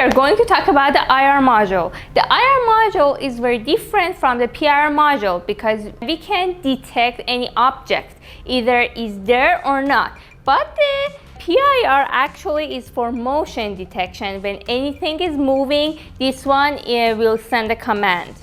are going to talk about the IR module. The IR module is very different from the PIR module because we can detect any object, either is there or not. But the PIR actually is for motion detection. When anything is moving, this one will send a command.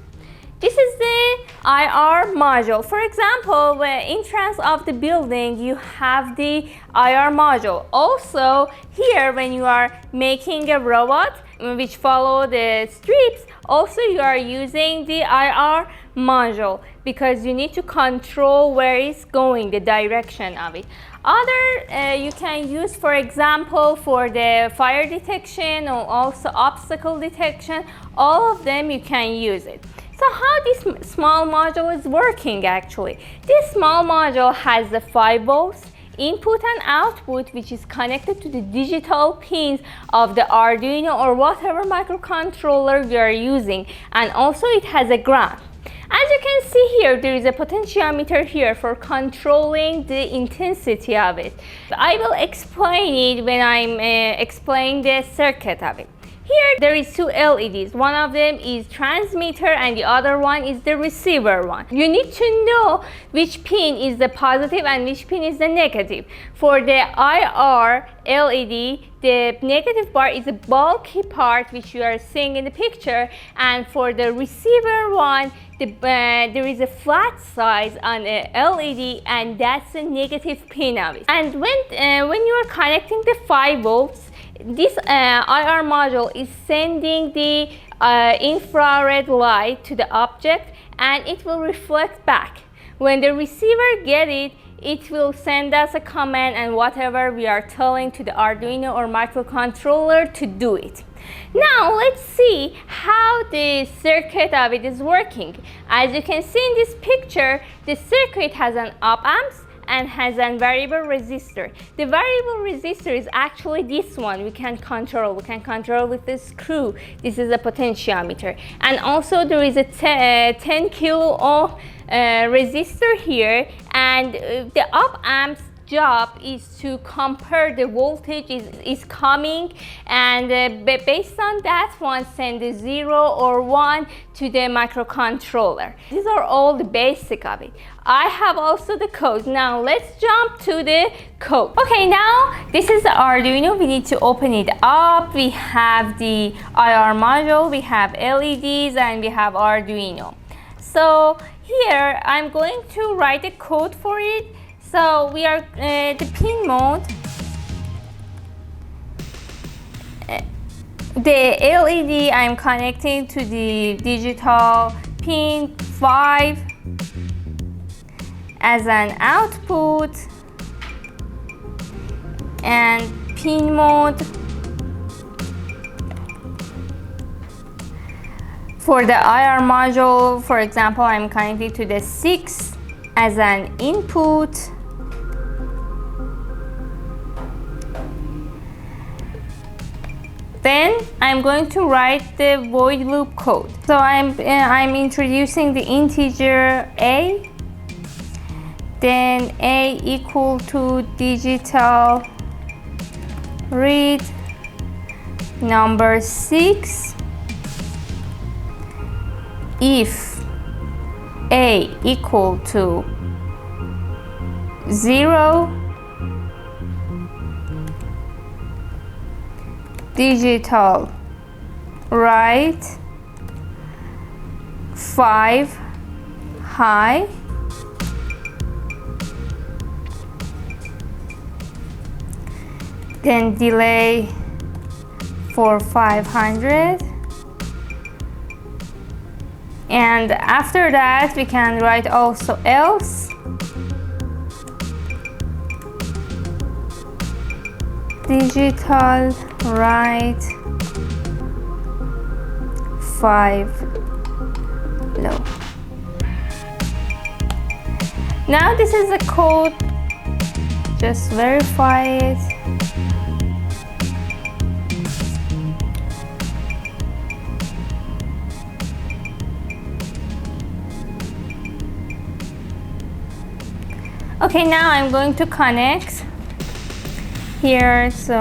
This is the IR module. For example, when entrance of the building, you have the IR module. Also, here when you are making a robot which follow the strips, also you are using the IR module because you need to control where it's going, the direction of it. Other you can use, for example, for the fire detection or also obstacle detection. All of them you can use it. So how this small module is working actually? This small module has the 5 volts input and output, which is connected to the digital pins of the Arduino or whatever microcontroller you are using, and also it has a ground. As you can see here, there is a potentiometer here for controlling the intensity of it. I will explain it when I'm explaining the circuit of it. Here there is 2 LEDs. One of them is transmitter and the other one is the receiver one. You need to know which pin is the positive and which pin is the negative. For the IR LED, the negative part is a bulky part which you are seeing in the picture, and for the receiver one, there is a flat size on the LED, and that's the negative pin of it. And when you are connecting the 5 volts, this IR module is sending the infrared light to the object, and it will reflect back. When the receiver gets it, it will send us a command and whatever we are telling to the Arduino or microcontroller to do it. Now let's see how the circuit of it is working. As you can see in this picture, the circuit has an op-amp and has a variable resistor. The variable resistor is actually this one. We can control with the screw. This is a potentiometer. And also there is a 10 kilo ohm resistor here, and the op-amp's job is to compare the voltage is coming, and based on that one send the 0 or 1 to the microcontroller. These are all the basic of it. I have also the code. Now let's jump to the code. Okay, now this is the Arduino. We need to open it up. We have the IR module, we have LEDs, and we have Arduino. So here I'm going to write a code for it. So we are the pin mode. The LED I'm connecting to the digital pin 5 as an output, and pin mode for the IR module, for example, I'm connecting to the 6 as an input. Then I'm going to write the void loop code. So I'm introducing the integer a, then a equal to digital read number 6 if a equal to 0, digital write 5 high, then delay for 500, and after that we can write also else digital write 5 low. Now this is the code, just verify it. Okay, now I'm going to connect here. So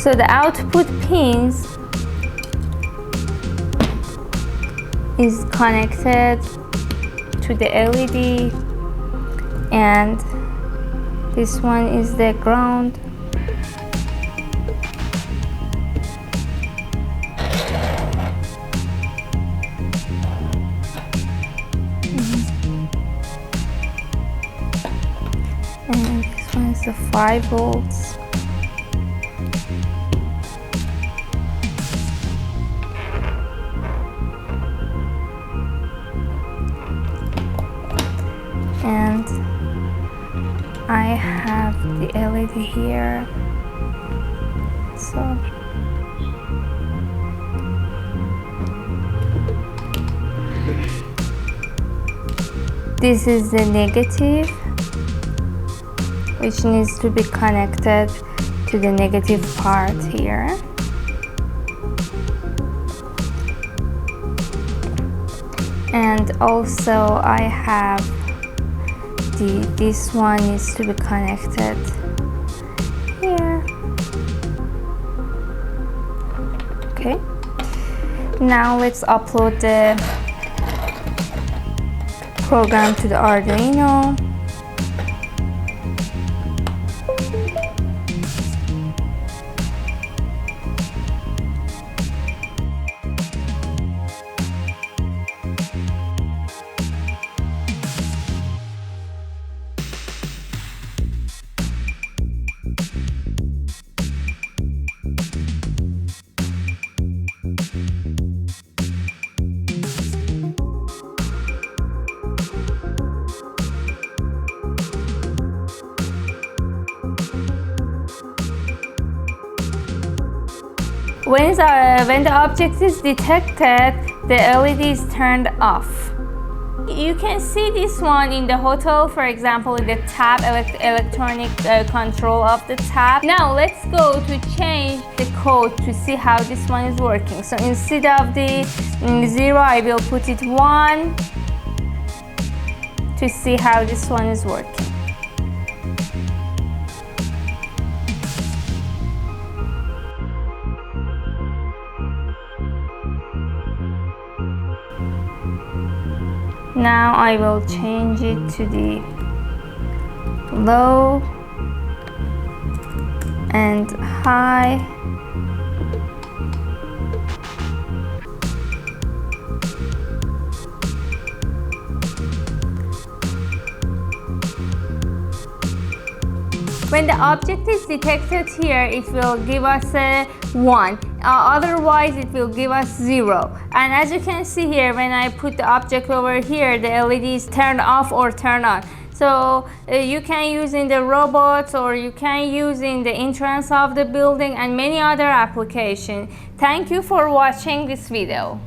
So the output pins is connected to the LED, and this one is the ground. And this one is the 5 volts. And I have the LED here, so this is the negative, which needs to be connected to the negative part here. And also I have this one needs to be connected here. Okay, now let's upload the program to the Arduino. When the object is detected, the LED is turned off. You can see this one in the hotel, for example, in the tab, electronic control of the tab. Now let's go to change the code to see how this one is working. So instead of the 0, I will put it 1 to see how this one is working. Now I will change it to the low and high. When the object is detected here, it will give us a 1. Otherwise, it will give us 0. And as you can see here, when I put the object over here, the LED is turned off or turned on. So you can use in the robots, or you can use in the entrance of the building and many other applications. Thank you for watching this video.